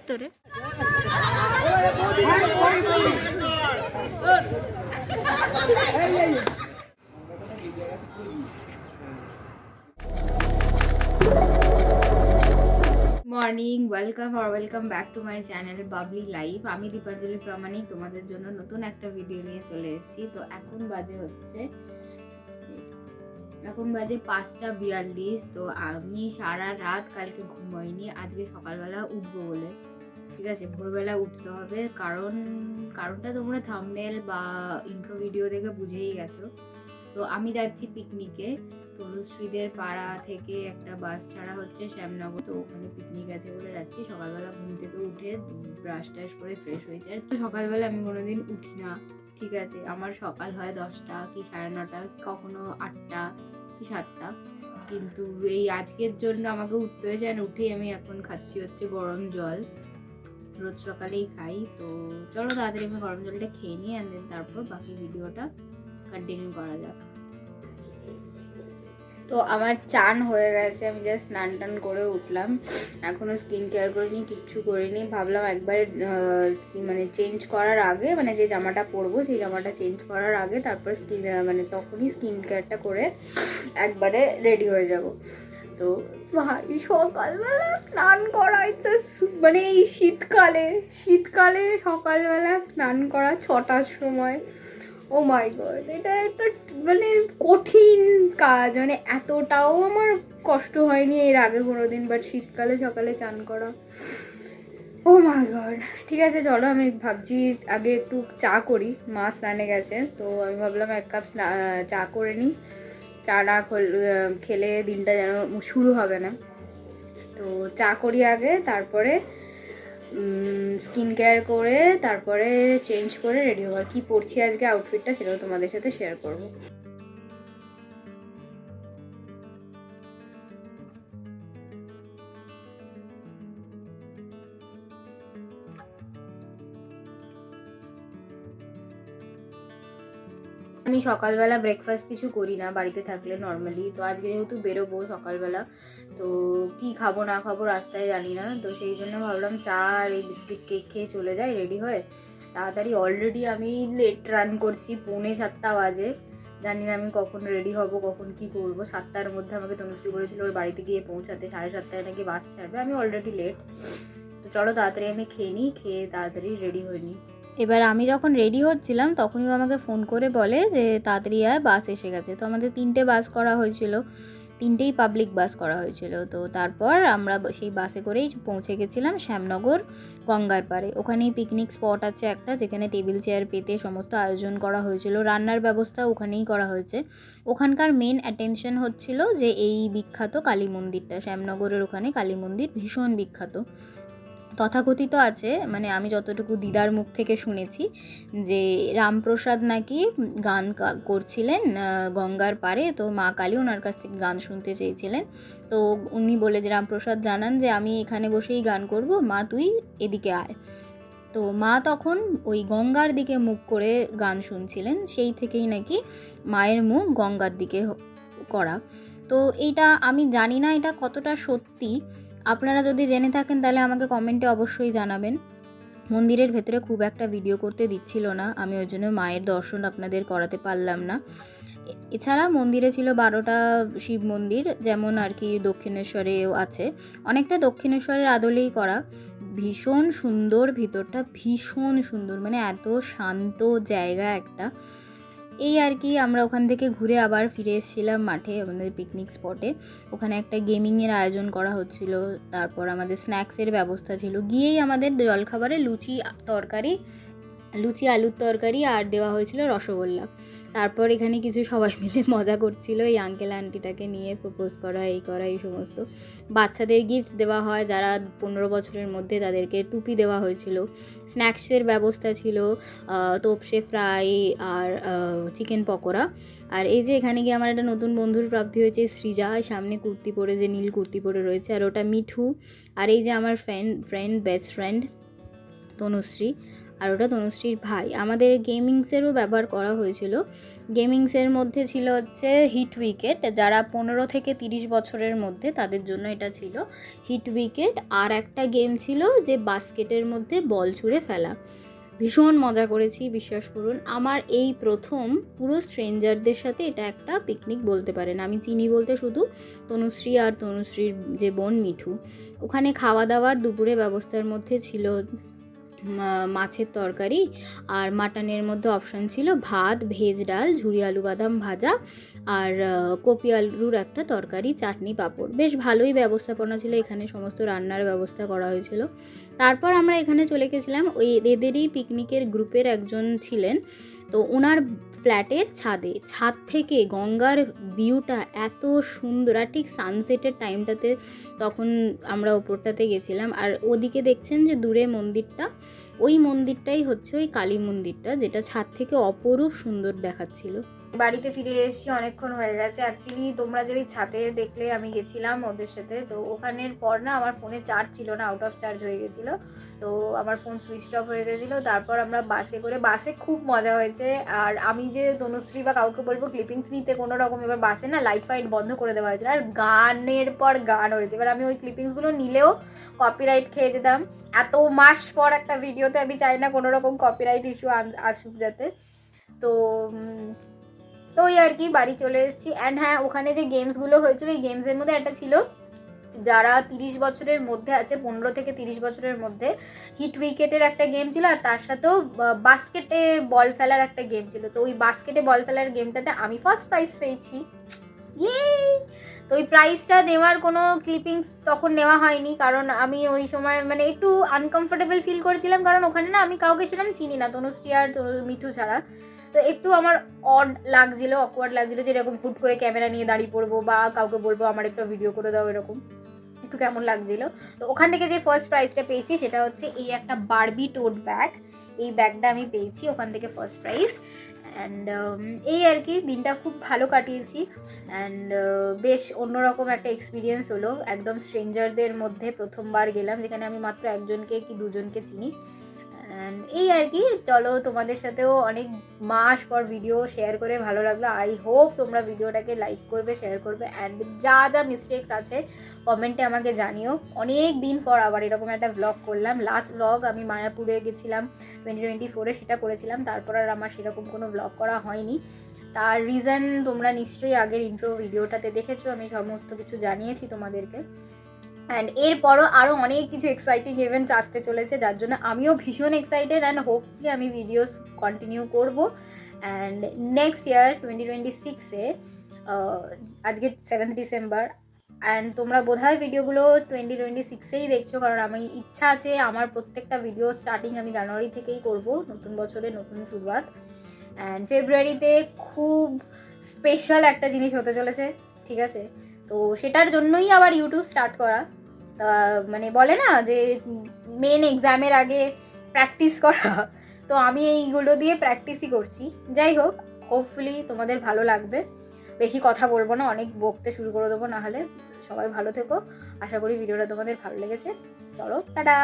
তোরে morning, welcome back to my channel Babli life. আমি দীপাঞ্জলি প্রামাণিক তোমাদের জন্য নতুন একটা ভিডিও নিয়ে চলে এসেছি। তো এখন বাজে 5:42। তো আমি সারা রাত কালকে ঘুমাইনি, আজকে সকালবেলা উঠবো বলে। ঠিক আছে, ভোরবেলা উঠতে হবে, কারণটা তোমরা থাম্বনেল বা ইন্ট্রো ভিডিও দেখে বুঝেই গেছো। তো আমি যাচ্ছি পিকনিকে। তনুশ্রীদের পাড়া থেকে একটা বাস ছাড়া হচ্ছে শ্যামনগর, তো ওখানে পিকনিক আছে বলে যাচ্ছি। সকালবেলা ঘুম থেকে উঠে ব্রাশ টাশ করে ফ্রেশ হয়েছে। আর সকালবেলা আমি কোনোদিন উঠি না, ঠিক আছে। আমার সকাল হয় 10টা কি 9:30, কখনো 8টা কি 7টা। কিন্তু এই আজকের জন্য আমাকে উঠতে হয়েছে। আর উঠেই আমি এখন খাচ্ছি হচ্ছে গরম জল, রোজ সকালেই খাই। তো চলো তাড়াতাড়ি আমি গরম জলটা খেয়ে নিই, অ্যান্ড দেন তারপর বাকি ভিডিওটা কন্টিনিউ করা যাক। তো আমার চান হয়ে গেছে, আমি জাস্ট স্নান টান করে উঠলাম, এখনও স্কিন কেয়ার করিনি, কিচ্ছু করিনি। ভাবলাম একবার মানে চেঞ্জ করার আগে, মানে যে জামাটা পরবো সেই জামাটা চেঞ্জ করার আগে তারপর তখনই স্কিন কেয়ারটা করে একবারে রেডি হয়ে যাব। তো ভাই সকালবেলা স্নান করা ইচ্ছে, মানে এই শীতকালে সকালবেলা স্নান করা 6টার সময়। ও মাই গড, এটা একটা মানে কঠিন কাজ, মানে এতটাও আমার কষ্ট হয়নি এর আগে কোনোদিন, বাট শীতকালে সকালে চান করা, ও মাই গড। ঠিক আছে চলো, আমি ভাবছি আগে একটু চা করি, মা স্নানে গেছে, তো আমি ভাবলাম 1 কাপ চা করে নিই। চা না খেলে দিনটা যেন শুরু হবে না। তো চা করি আগে, তারপরে স্কিন কেয়ার করে তারপরে চেঞ্জ করে রেডি হওয়ার। কি পরছি আজকে আউটফিটটা সেটাও তোমাদের সাথে শেয়ার করব। আমি সকালবেলা ব্রেকফাস্ট কিছু করি না বাড়িতে থাকলে নর্মালি। তো আজকে যেহেতু বেরোবো সকালবেলা, তো কি খাবো না খাবো রাস্তায় জানি না, তো সেই জন্য ভাবলাম চা আর এই বিস্কিট কেক খেয়ে চলে যাই রেডি হয়ে তাড়াতাড়ি। অলরেডি আমি লেট রান করছি, 6:45 বাজে। জানি না আমি কখন রেডি হব, কখন কি করবো। 7টার মধ্যে আমাকে তনুশ্রী বলেছিল ওর বাড়িতে গিয়ে পৌঁছাতে, 7:30টায় নাকি বাস ছাড়বে। আমি অলরেডি লেট। তো চলো তাড়াতাড়ি আমি খেয়ে নিই, খেয়ে তাড়াতাড়ি রেডি হয়ে নিই। এবার আমি যখন রেডি হচ্ছিলাম তখনই আমাকে ফোন করে বলে যে তাড়াতাড়ি আয়, বাস এসে গেছে। তো আমাদের 3টে বাস করা হয়েছিল, 3টেই পাবলিক বাস করা হয়েছিল। তো তারপর আমরা সেই বাসে করেই পৌঁছে গেছিলাম শ্যামনগর গঙ্গার পাড়ে। ওখানেই পিকনিক স্পট আছে একটা, যেখানে টেবিল চেয়ার পেতে সমস্ত আয়োজন করা হয়েছিল, রান্নার ব্যবস্থা ওখানেই করা হয়েছে। ওখানকার মেন অ্যাটেনশন হচ্ছিল যে এই বিখ্যাত কালী মন্দিরটা, শ্যামনগরের ওখানে কালী মন্দির ভীষণ বিখ্যাত। তথাকথিত আছে, মানে আমি যতটুকু দিদার মুখ থেকে শুনেছি, যে রামপ্রসাদ নাকি গান করছিলেন গঙ্গার পাড়ে। তো মা কালী ওনার কাছ থেকে গান শুনতে চেয়েছিলেন। তো উনি বলে যে রামপ্রসাদ জানান যে আমি এখানে বসেই গান করব, মা তুই এদিকে আয়। তো মা তখন ওই গঙ্গার দিকে মুখ করে গান শুনছিলেন, সেই থেকেই নাকি মায়ের মুখ গঙ্গার দিকে করা। তো এইটা আমি জানি না এটা কতটা সত্যি, আপনারা যদি জেনে থাকেন তাহলে আমাকে কমেন্টে অবশ্যই জানাবেন। মন্দিরের ভেতরে খুব একটা ভিডিও করতে দিচ্ছিল না, আমি ওই জন্য মায়ের দর্শন আপনাদের করাতে পারলাম না। এছাড়া মন্দিরে ছিল 12টা শিব মন্দির, যেমন আর কি দক্ষিণেশ্বরেও আছে, অনেকটা দক্ষিণেশ্বরের আদলেই করা। ভীষণ সুন্দর, ভিতরটা ভীষণ সুন্দর, মানে এত শান্ত জায়গা একটা। এই আর কি, আমরা ওখান থেকে ঘুরে আবার ফিরে এসেছিলাম মাঠে, আমাদের পিকনিক স্পটে। ওখানে একটা গেমিংয়ের আয়োজন করা হচ্ছিল, তারপর আমাদের স্ন্যাক্সের ব্যবস্থা ছিল। গিয়েই আমাদের জলখাবারে লুচি আলুর তরকারি আর দেওয়া হয়েছিল রসগোল্লা। তারপর এখানে কিছু সবাই মিলে মজা করছিল, এই আঙ্কেল আন্টিটাকে নিয়ে প্রপোজ করা এই সমস্ত। বাচ্চাদের গিফট দেওয়া হয়, যারা 15 বছরের মধ্যে তাদেরকে টুপি দেওয়া হয়েছিল। স্ন্যাক্সের ব্যবস্থা ছিল, তোপসে ফ্রাই আর চিকেন পকোড়া। আর এই যে এখানে গিয়ে আমার একটা নতুন বন্ধুর প্রাপ্তি হয়েছে, সৃজা, সামনে কুর্তি পরে, যে নীল কুর্তি পরে রয়েছে, আর ওটা মিঠু। আর এই যে আমার বেস্ট ফ্রেন্ড তনুশ্রী। আর ওটা তনুশ্রীর ভাই। আমাদের গেমিংসেরও ব্যবহার করা হয়েছিল। গেমিংসের মধ্যে ছিল হচ্ছে হিট উইকেট, যারা 15 থেকে 30 বছরের মধ্যে তাদের জন্য এটা ছিল হিট উইকেট। আর একটা গেম ছিল যে বাস্কেটের মধ্যে বল ছুঁড়ে ফেলা। ভীষণ মজা করেছি, বিশ্বাস করুন। আমার এই প্রথম পুরো স্ট্রেঞ্জারদের সাথে এটা একটা পিকনিক বলতে পারেন। আমি চিনি বলতে শুধু তনুশ্রী আর তনুশ্রীর যে বোন মিঠু। ওখানে খাওয়া দাওয়ার দুপুরে ব্যবস্থার মধ্যে ছিল মাছের তরকারি, আর মাটনের মধ্যে অপশান ছিল ভাত, ভেজ ডাল, ঝুরি আলু বাদাম ভাজা, আর কপি আলুর একটা তরকারি, চাটনি, পাঁপড়। বেশ ভালোই ব্যবস্থাপনা ছিল, এখানে সমস্ত রান্নার ব্যবস্থা করা হয়েছিল। তারপর আমরা এখানে চলে গেছিলাম, ওই এদেরই পিকনিকের গ্রুপের একজন ছিলেন, তো ওনার ফ্ল্যাটের ছাদ থেকে গঙ্গার ভিউটা এত সুন্দর। আর ঠিক সানসেটের টাইমটাতে তখন আমরা ওপরটাতে গেছিলাম। আর ওদিকে দেখছেন যে দূরে মন্দিরটা, ওই মন্দিরটাই হচ্ছে ওই কালী মন্দিরটা, যেটা ছাদ থেকে অপরূপ সুন্দর দেখাচ্ছিল। বাড়িতে ফিরে এসেছি, অনেকক্ষণ হয়ে গেছে। অ্যাকচুয়ালি তোমরা যে ওই ছাদে দেখলে আমি গেছিলাম ওদের সাথে, তো ওখানের পর না আমার ফোনে চার্জ ছিল না, আউট অফ চার্জ হয়ে গেছিলো। তো আমার ফোন সুইচ অফ হয়ে গেছিলো। তারপর আমরা বাসে খুব মজা হয়েছে। আর আমি যে তনুশ্রী বা কাউকে বলবো ক্লিপিংস নিতে কোনো রকম, এবার বাসে না লাইট ফাইট বন্ধ করে দেওয়া হয়েছিল, আর গানের পর গান হয়েছে। এবার আমি ওই ক্লিপিংসগুলো নিলেও কপিরাইট খেয়ে যেতাম। এত মাস পর একটা ভিডিওতে আমি চাই না কোনো রকম কপিরাইট ইস্যু আসুক যাতে। তো ওই আর কি বাড়ি চলে এসেছি। অ্যান্ড হ্যাঁ, ওখানে যে গেমসগুলো হয়েছিল, এই গেমসের মধ্যে একটা ছিল যারা 30 বছরের মধ্যে আছে, 15 থেকে 30 বছরের মধ্যে, হিট উইকেটের একটা গেম ছিল, আর তার সাথেও বাস্কেটে বল ফেলার একটা গেম ছিল। তো ওই বাস্কেটে বল ফেলার গেমটাতে আমি ফার্স্ট প্রাইজ পেয়েছি। তো ওই প্রাইজটা নেওয়ার কোনো ক্লিপিংস তখন নেওয়া হয়নি, কারণ আমি ওই সময় মানে একটু আনকমফোর্টেবল ফিল করেছিলাম, কারণ ওখানে না আমি কাউকে সেরকম চিনি না, তনুশ্রী আর মিঠু ছাড়া। তো একটু আমার অকওয়ার্ড লাগছিলো, যে এরকম হুট করে ক্যামেরা নিয়ে দাঁড়িয়ে পড়বো বা কাউকে বলবো আমার একটা ভিডিও করে দাও, এরকম একটু কেমন লাগছিল। তো ওখান থেকে যে ফার্স্ট প্রাইজটা পেয়েছি সেটা হচ্ছে এই একটা বারবি টোট ব্যাগ। এই ব্যাগটা আমি পেয়েছি ওখান থেকে ফার্স্ট প্রাইজ। অ্যান্ড এই আর কি, দিনটা খুব ভালো কাটিয়েছি। অ্যান্ড বেশ অন্যরকম একটা এক্সপিরিয়েন্স হলো। একদম স্ট্রেঞ্জারদের মধ্যে প্রথমবার গেলাম, যেখানে আমি মাত্র একজনকে কি দুজনকে চিনি। অ্যান্ড এই আর কি, চলো তোমাদের সাথেও অনেক মাস পর ভিডিও শেয়ার করে ভালো লাগলো। আই হোপ তোমরা ভিডিওটাকে লাইক করবে, শেয়ার করবে, অ্যান্ড যা যা মিস্টেক্স আছে কমেন্টে আমাকে জানিও। অনেক দিন পর আবার এরকম একটা ব্লগ করলাম। লাস্ট ব্লগ আমি মায়াপুরে গেছিলাম 2024-এ, সেটা করেছিলাম। তারপর আর আমার সেরকম কোনো ব্লগ করা হয়নি। তার রিজন তোমরা নিশ্চয়ই আগের ইন্ট্রো ভিডিওটাতে দেখেছো, আমি সমস্ত কিছু জানিয়েছি তোমাদেরকে। অ্যান্ড এরপরও আরও অনেক কিছু এক্সাইটিং ইভেন্টস আসতে চলেছে, যার জন্য আমিও ভীষণ এক্সাইটেড। অ্যান্ড হোপফুলি আমি ভিডিওস কন্টিনিউ করবো। অ্যান্ড নেক্সট ইয়ার 2026-এ, আজকে 7 ডিসেম্বর, অ্যান্ড তোমরা বোধহয় ভিডিওগুলো 2026-এই দেখছো, কারণ আমি ইচ্ছা আছে আমার প্রত্যেকটা ভিডিও স্টার্টিং আমি জানুয়ারি থেকেই করব, নতুন বছরে নতুন শুরুয়াত। অ্যান্ড ফেব্রুয়ারিতে খুব স্পেশাল একটা জিনিস হতে চলেছে, ঠিক আছে? তো সেটার জন্যই আবার ইউটিউব স্টার্ট করা। মানে বলে না যে মেন এক্সামের আগে প্র্যাকটিস করা, তো আমি এইগুলো দিয়ে প্র্যাকটিসই করছি। যাই হোক, হোপফুলি তোমাদের ভালো লাগবে। বেশি কথা বলবো না, অনেক বকতে শুরু করে দেবো নাহলে। সবাই ভালো থেকো, আশা করি ভিডিওটা তোমাদের ভালো লেগেছে। চলো, টাটা।